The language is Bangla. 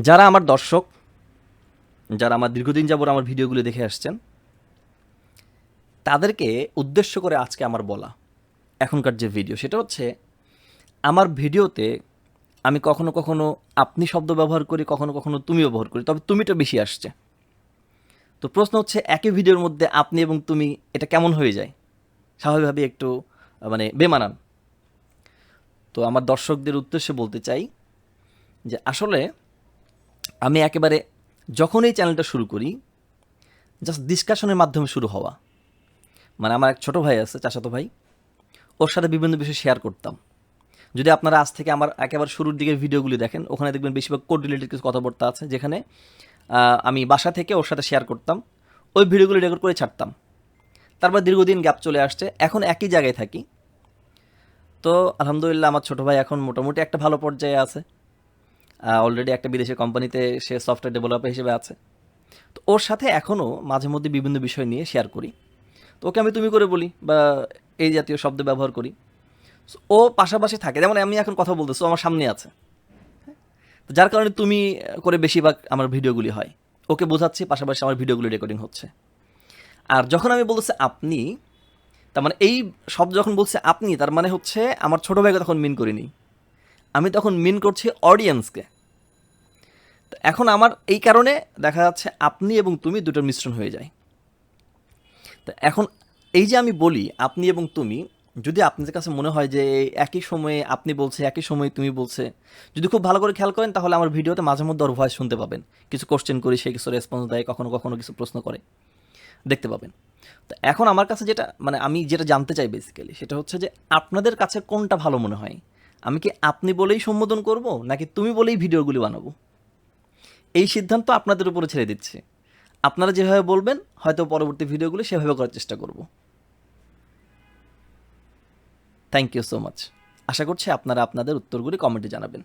যারা আমার দর্শক, যারা আমার দীর্ঘদিন যাবত আমার ভিডিওগুলো দেখে আসছেন, তাদেরকে উদ্দেশ্য করে আজকে আমার বলা এখনকার যে ভিডিও, সেটা হচ্ছে আমার ভিডিওতে আমি কখনো কখনো আপনি শব্দ ব্যবহার করি, কখনো কখনো তুমি ব্যবহার করি, তবে তুমিটা বেশি আসছে। তো প্রশ্ন হচ্ছে, একই ভিডিওর মধ্যে আপনি এবং তুমি এটা কেমন হয়ে যায়? স্বাভাবিকভাবে একটু মানে বেমানান। তো আমার দর্শকদের উদ্দেশ্যে বলতে চাই যে আসলে আমি একেবারে যখন এই চ্যানেলটা শুরু করি, জাস্ট ডিসকাশনের মাধ্যমে শুরু হওয়া। মানে আমার এক ছোট ভাই আছে, চাচাতো ভাই, ওর সাথে বিভিন্ন বিষয় শেয়ার করতাম। যদি আপনারা আজ থেকে আমার একেবারে শুরুর দিকের ভিডিওগুলি দেখেন, ওখানে দেখবেন বেশিরভাগ কোড রিলেটেড কিছু কথাবার্তা আছে, যেখানে আমি বাসা থেকে ওর সাথে শেয়ার করতাম, ওই ভিডিওগুলি রেকর্ড করে ছাড়তাম। তারপর দীর্ঘদিন গ্যাপ চলে আসছে, এখন একই জায়গায় থাকি। তো আলহামদুলিল্লাহ আমার ছোট ভাই এখন মোটামুটি একটা ভালো পর্যায়ে আছে, অলরেডি একটা বিদেশি কোম্পানিতে সে সফটওয়্যার ডেভেলপার হিসেবে আছে। তো ওর সাথে এখনও মাঝে মধ্যে বিভিন্ন বিষয় নিয়ে শেয়ার করি। তো ওকে আমি তুমি করে বলি বা এই জাতীয় শব্দ ব্যবহার করি। ও পাশাপাশি থাকে, যেমন আমি এখন কথা বলতেছি, ও আমার সামনে আছে। তো যার কারণে তুমি করে বেশিরভাগ আমার ভিডিওগুলি হয়। ওকে বোঝাচ্ছি, পাশাপাশি আমার ভিডিওগুলি রেকর্ডিং হচ্ছে। আর যখন আমি বলতেছি আপনি, তার মানে এই শব্দ যখন বলছে আপনি, তার মানে হচ্ছে আমার ছোট ভাইকে তখন মিন করিনি, আমি তখন মিন করছি অডিয়েন্সকে। তো এখন আমার এই কারণে দেখা যাচ্ছে আপনি এবং তুমি দুটোর মিশ্রণ হয়ে যায়। তো এখন এই যে আমি বলি আপনি এবং তুমি, যদি আপনাদের কাছে মনে হয় যে একই সময়ে আপনি বলছে, একই সময়ে তুমি বলছে, যদি খুব ভালো করে খেয়াল করেন, তাহলে আমার ভিডিওতে মাঝে মধ্যে ওর ভয়েস শুনতে পাবেন। কিছু কোশ্চেন করি, সে কিছু রেসপন্স দেয়, কখনো কখনো কিছু প্রশ্ন করে, দেখতে পাবেন। তো এখন আমার কাছে যেটা মানে আমি যেটা জানতে চাই বেসিক্যালি, সেটা হচ্ছে যে আপনাদের কাছে কোনটা ভালো মনে হয়? আমি কি আপনি বলেই সম্বোধন করব, নাকি তুমি বলেই ভিডিওগুলি বানাবো? এই সিদ্ধান্ত আপনাদের উপরে ছেড়ে দিচ্ছি। আপনারা যেভাবে বলবেন, হয়তো পরবর্তী ভিডিওগুলো সেভাবে করার চেষ্টা করব। Thank you so much. আশা করছি আপনারা আপনাদের উত্তরগুলি কমেন্টে জানাবেন।